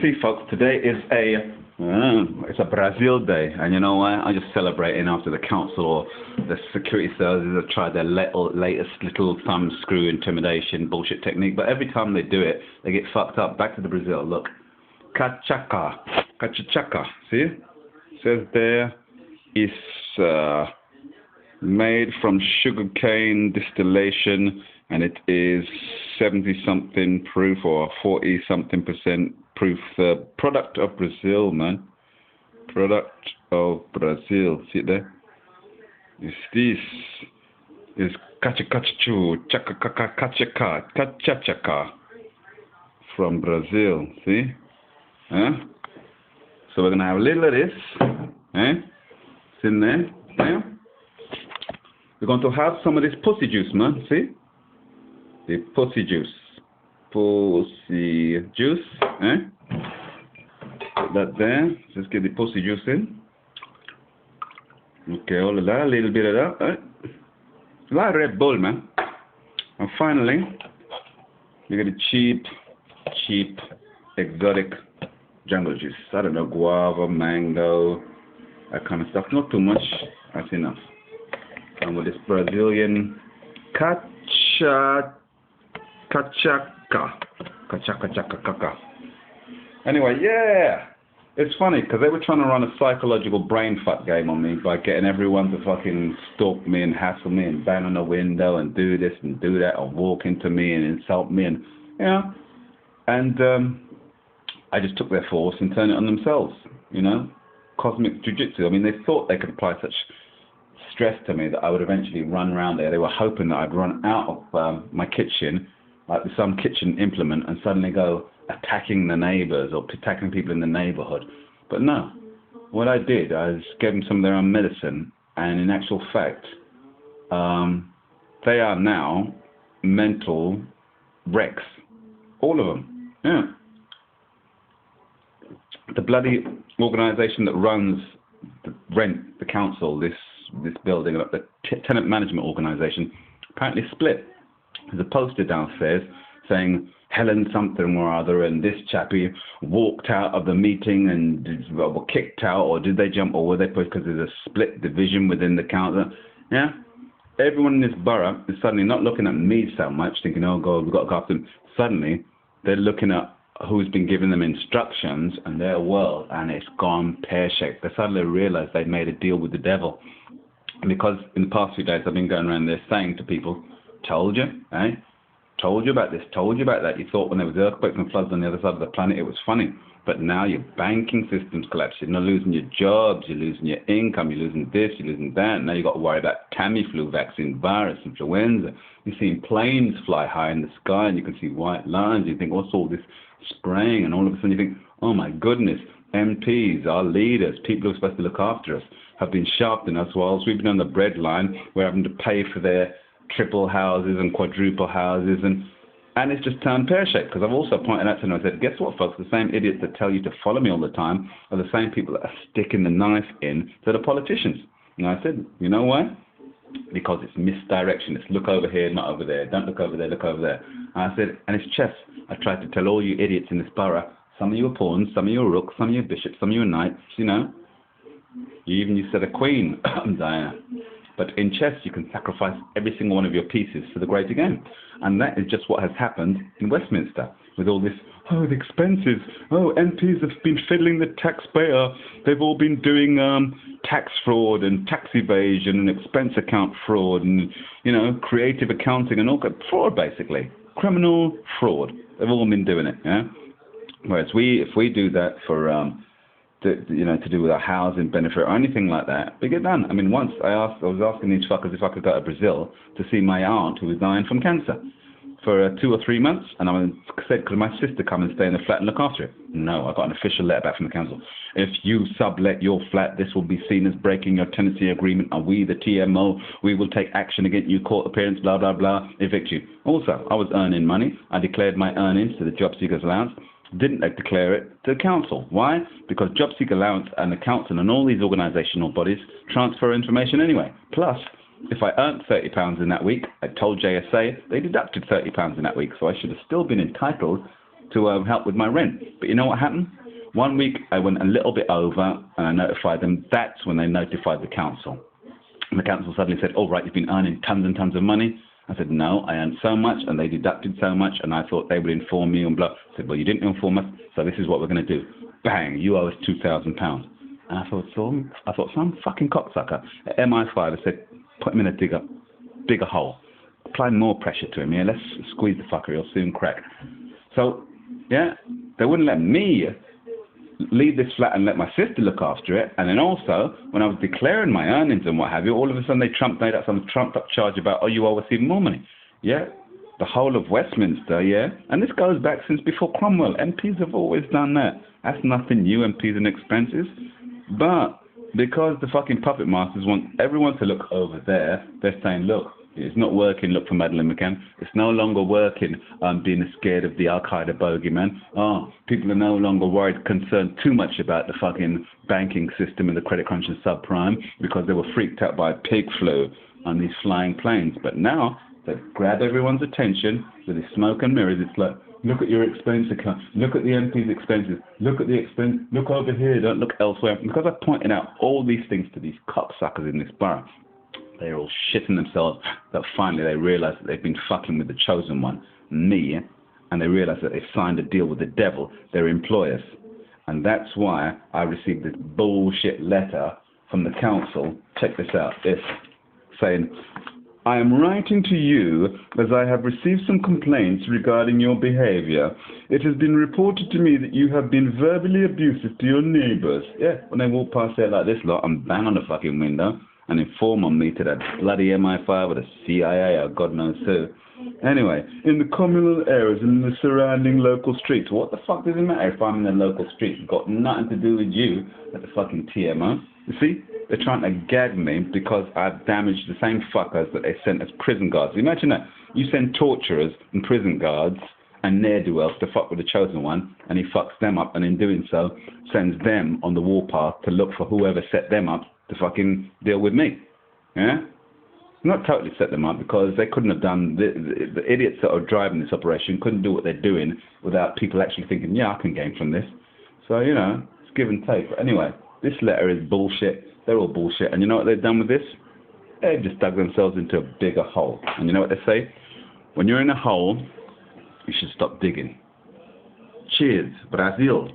See, folks, today is it's a Brazil day, and you know why? I'm just celebrating after the council or the security services have tried their latest little thumb screw intimidation bullshit technique, but every time they do it, they get fucked up. Back to the Brazil. Look, cachaca, cachaca. See, it says there is made from sugarcane distillation, and it is 70-something proof or 40-something percent proof. The product of Brazil, man. Product of Brazil. See it there? Is this is cachacachu, cachacacha from Brazil. See? Huh? So we're gonna have a little of this. It's in there. Yeah? We're going to have some of this pussy juice, man. See? The pussy juice. Pussy juice. Put that there. Just get the pussy juice in. Okay, all of that. A little bit of that. A lot of Red Bull, man. And finally, you get a cheap, exotic jungle juice. I don't know, guava, mango, that kind of stuff. Not too much. That's enough. And with this Brazilian cachaca. Anyway, yeah. It's funny because they were trying to run a psychological brain fuck game on me by getting everyone to fucking stalk me and hassle me and bang on the window and do this and do that and walk into me and insult me and, you know. And I just took their force and turned it on themselves, you know. Cosmic jujitsu. I mean, they thought they could apply such stress to me that I would eventually run around there. They were hoping that I'd run out of my kitchen, like with some kitchen implement, and suddenly go attacking the neighbors or attacking people in the neighborhood. But no, what I did, I just gave them some of their own medicine, and in actual fact, they are now mental wrecks. All of them. Yeah. The bloody organisation that runs the council, this building, the Tenant Management Organisation, apparently split. There's a poster downstairs saying Helen something or other, and this chappie walked out of the meeting and were kicked out, or did they jump, or were they pushed because there's a split division within the council. Yeah, everyone in this borough is suddenly not looking at me so much, thinking, oh God, we've got to go after them. Suddenly, they're looking at who's been giving them instructions and their world, and it's gone pear-shaped. They suddenly realized they'd made a deal with the devil. And because in the past few days I've been going around there saying to people, told you, eh? Told you about this, told you about that. You thought when there was earthquakes and floods on the other side of the planet it was funny. But now your banking system's collapsing. You're losing your jobs, you're losing your income, you're losing this, you're losing that. And now you've got to worry about Tamiflu vaccine, virus, influenza. You're seeing planes fly high in the sky and you can see white lines. You think, what's all this spraying? And all of a sudden you think, oh my goodness, MPs, our leaders, people who are supposed to look after us, have been shafting us whilst we've been on the breadline. We're having to pay for their triple houses and quadruple houses, and it's just turned pear-shaped. Because I've also pointed out to them, I said, guess what, folks? The same idiots that tell you to follow me all the time are the same people that are sticking the knife in to the politicians. And I said, you know why? Because it's misdirection. It's look over here, not over there. Don't look over there, look over there. And I said, and it's chess. I tried to tell all you idiots in this borough, some of you are pawns, some of you are rooks, some of you are bishops, some of you are knights, you know. You said a queen, Diana. But in chess, you can sacrifice every single one of your pieces for the greater game. And that is just what has happened in Westminster with all this, oh, the expenses. Oh, MPs have been fiddling the taxpayer. They've all been doing tax fraud and tax evasion and expense account fraud and, you know, creative accounting and all that fraud, basically. Criminal fraud. They've all been doing it, yeah? Whereas if we do that for to do with a housing benefit or anything like that, we get done. I mean, once I was asking these fuckers if I could go to Brazil to see my aunt who was dying from cancer for 2 or 3 months, and I said, could my sister come and stay in the flat and look after it? No, I got an official letter back from the council. If you sublet your flat, this will be seen as breaking your tenancy agreement, and we, the TMO, we will take action against you, court appearance, blah, blah, blah, evict you. Also, I was earning money. I declared my earnings to the job seekers allowance. Didn't declare it to the council. Why? Because Job Seeker Allowance and the council and all these organisational bodies transfer information anyway. Plus, if I earned £30 in that week, I told JSA they deducted £30 in that week, so I should have still been entitled to help with my rent. But you know what happened? 1 week I went a little bit over and I notified them. That's when they notified the council. And the council suddenly said, oh, right, you've been earning tons and tons of money. I said, no, I earned so much and they deducted so much and I thought they would inform me and blah. I said, well, you didn't inform us, so this is what we're going to do. Bang, you owe us £2,000. And I thought, some fucking cocksucker at MI5, I said, put him in a bigger hole. Apply more pressure to him, yeah, let's squeeze the fucker, he'll soon crack. So, yeah, they wouldn't let me leave this flat and let my sister look after it. And then also, when I was declaring my earnings and what have you, all of a sudden they made up some trumped up charge about, oh, you owe us even more money. Yeah, the whole of Westminster, yeah. And this goes back since before Cromwell. MPs have always done that. That's nothing new, MPs and expenses. But because the fucking puppet masters want everyone to look over there, they're saying, look, it's not working, look for Madeleine McCann. It's no longer working, being scared of the Al-Qaeda bogeyman. Oh, people are no longer worried, concerned too much about the fucking banking system and the credit crunch and subprime because they were freaked out by pig flu on these flying planes. But now, they grab everyone's attention with the smoke and mirrors. It's like, look at your expense account. Look at the MP's expenses. Look at the expense. Look over here. Don't look elsewhere. Because I pointed out all these things to these cocksuckers in this borough, they're all shitting themselves that finally they realize that they've been fucking with the chosen one, me, and they realize that they've signed a deal with the devil, their employers. And that's why I received this bullshit letter from the council. Check this out. It's saying, I am writing to you as I have received some complaints regarding your behavior. It has been reported to me that you have been verbally abusive to your neighbors. Yeah, when they walk past there like this lot and bang on the fucking window and inform on me to that bloody MI5 or the CIA or God knows who. Anyway, in the communal areas and the surrounding local streets, what the fuck does it matter if I'm in the local streets? It's got nothing to do with you at the fucking TMO. You see, they're trying to gag me because I've damaged the same fuckers that they sent as prison guards. Imagine that. You send torturers and prison guards and ne'er-do-wells to fuck with the chosen one, and he fucks them up, and in doing so, sends them on the warpath to look for whoever set them up to fucking deal with me. Yeah? Not totally set them up because they couldn't have done, the idiots that are driving this operation couldn't do what they're doing without people actually thinking, yeah, I can gain from this. So, you know, it's give and take. But anyway, this letter is bullshit. They're all bullshit. And you know what they've done with this? They've just dug themselves into a bigger hole. And you know what they say? When you're in a hole, you should stop digging. Cheers, Brazil.